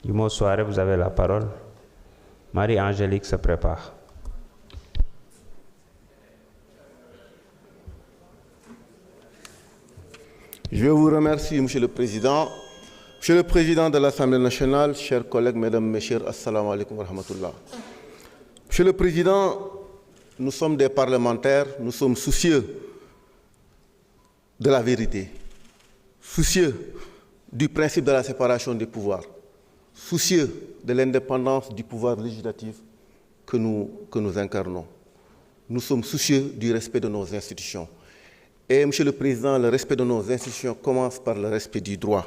Yumo Souare, vous avez la parole. Marie-Angélique se prépare. Je vous remercie, Monsieur le Président. Monsieur le Président de l'Assemblée nationale, chers collègues, mesdames, messieurs, assalamu alaikum wa rahmatullah. Monsieur le Président, nous sommes des parlementaires, nous sommes soucieux de la vérité, soucieux du principe de la séparation des pouvoirs, soucieux de l'indépendance du pouvoir législatif que nous incarnons. Nous sommes soucieux du respect de nos institutions. Et, Monsieur le Président, le respect de nos institutions commence par le respect du droit.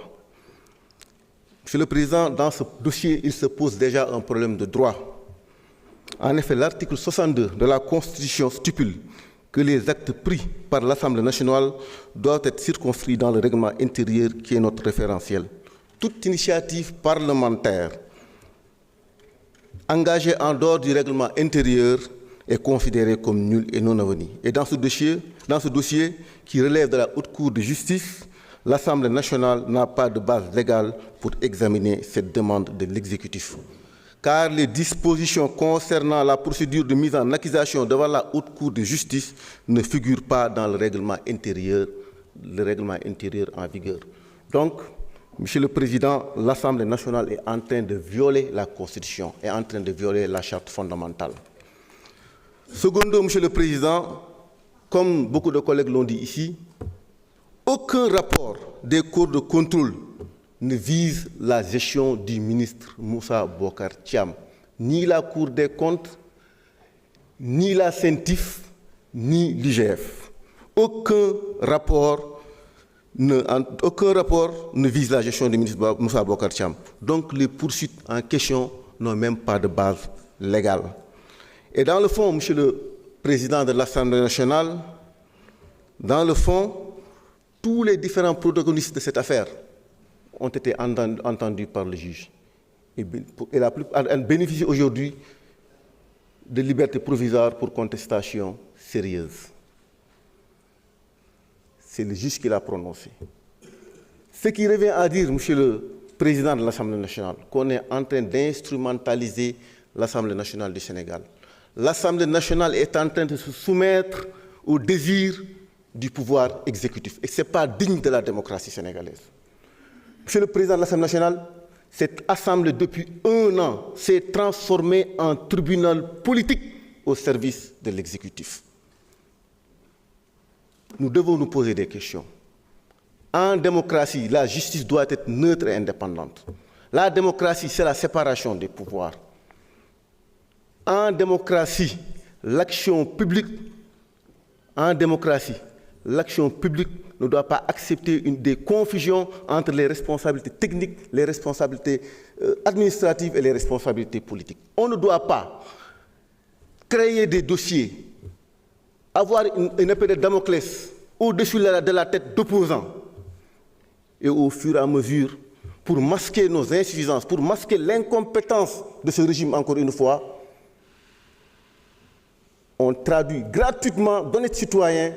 Monsieur le Président, dans ce dossier, il se pose déjà un problème de droit. En effet, l'article 62 de la Constitution stipule que les actes pris par l'Assemblée nationale doivent être circonscrits dans le règlement intérieur qui est notre référentiel. Toute initiative parlementaire engagée en dehors du règlement intérieur est considérée comme nulle et non avenue. Et dans ce dossier qui relève de la Haute Cour de justice, l'Assemblée nationale n'a pas de base légale pour examiner cette demande de l'exécutif. Car les dispositions concernant la procédure de mise en accusation devant la Haute Cour de justice ne figurent pas dans le règlement intérieur en vigueur. Donc, Monsieur le Président, l'Assemblée nationale est en train de violer la Constitution, est en train de violer la Charte fondamentale. Secondo, Monsieur le Président, comme beaucoup de collègues l'ont dit ici, aucun rapport des cours de contrôle ne vise la gestion du ministre Moussa Bocar Thiam, ni la Cour des comptes, ni la CENTIF, ni l'IGF. Aucun rapport ne vise la gestion du ministre Moussa Bocar Thiam. Donc les poursuites en question n'ont même pas de base légale. Et dans le fond, Monsieur le Président de l'Assemblée nationale, dans le fond, tous les différents protagonistes de cette affaire ont été entendus par le juge. Et elle bénéficie aujourd'hui de liberté provisoire pour contestation sérieuse. C'est le juge qui l'a prononcé. Ce qui revient à dire, Monsieur le Président de l'Assemblée nationale, qu'on est en train d'instrumentaliser l'Assemblée nationale du Sénégal. L'Assemblée nationale est en train de se soumettre au désir du pouvoir exécutif. Et ce n'est pas digne de la démocratie sénégalaise. Monsieur le Président de l'Assemblée nationale, cette Assemblée, depuis 1 an, s'est transformée en tribunal politique au service de l'exécutif. Nous devons nous poser des questions. En démocratie, la justice doit être neutre et indépendante. La démocratie, c'est la séparation des pouvoirs. En démocratie, l'action publique ne doit pas accepter des confusions entre les responsabilités techniques, les responsabilités administratives et les responsabilités politiques. On ne doit pas créer des dossiers, avoir une épée de Damoclès au-dessus de la tête d'opposants et au fur et à mesure, pour masquer nos insuffisances, pour masquer l'incompétence de ce régime, encore une fois, on traduit gratuitement d'honnêtes citoyens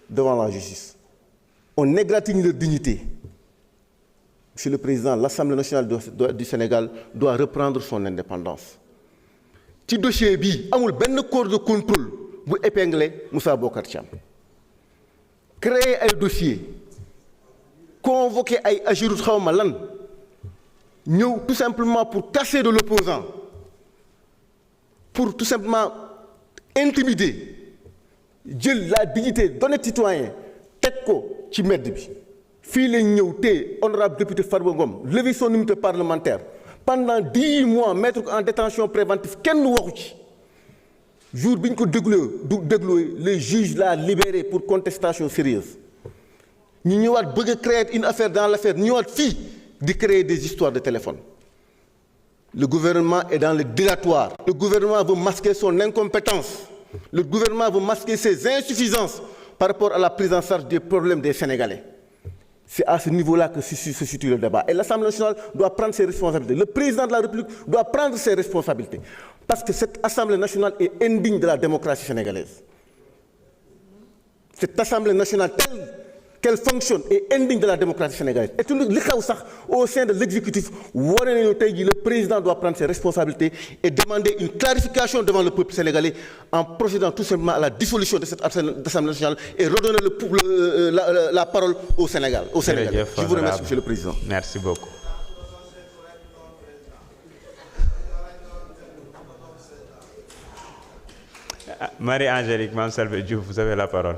devant la justice. On égratigne leur dignité. Monsieur le Président, l'Assemblée nationale du Sénégal doit reprendre son indépendance. Ci dossier bi amul benn corps de contrôle bu épinglé Moussa Bocar Thiam. Créer un dossier, convoquer ay agirut xawma lan, ñëw tout simplement pour casser de l'opposant, pour tout simplement intimider, jël la dignité d'honnête citoyen, teg ko ci mbedd bi. Fii la ñëw te honorable député Farba Ngom lever son immunité parlementaire pendant 10 mois, mettre en détention préventive, kenn waxu ci. Jour bi ñu ko dégloo les juges l'a libéré pour contestation sérieuse. Ñu ñëwaat bëgg a créer une affaire dans l'affaire, ñu ñëwaat fii di créer des histoires de téléphone. Le gouvernement est dans le dilatoire. Le gouvernement veut masquer son incompétence. Le gouvernement veut masquer ses insuffisances par rapport à la prise en charge des problèmes des Sénégalais. C'est à ce niveau-là que se situe le débat. Et l'Assemblée nationale doit prendre ses responsabilités. Le président de la République doit prendre ses responsabilités. Parce que cette Assemblée nationale est indigne de la démocratie sénégalaise. Cette Assemblée nationale, qu'elle fonctionne et indigne de la démocratie sénégalaise. Et tout li xew sax au sein de l'exécutif wane nañu tey jii le président doit prendre ses responsabilités et demander une clarification devant le peuple sénégalais en procédant tout simplement à la dissolution de cette Assemblée nationale et redonner la parole au Sénégal. Je vous remercie, Monsieur le Président. Merci beaucoup. Marie-Angélique Mame Selbé Diouf, vous avez la parole.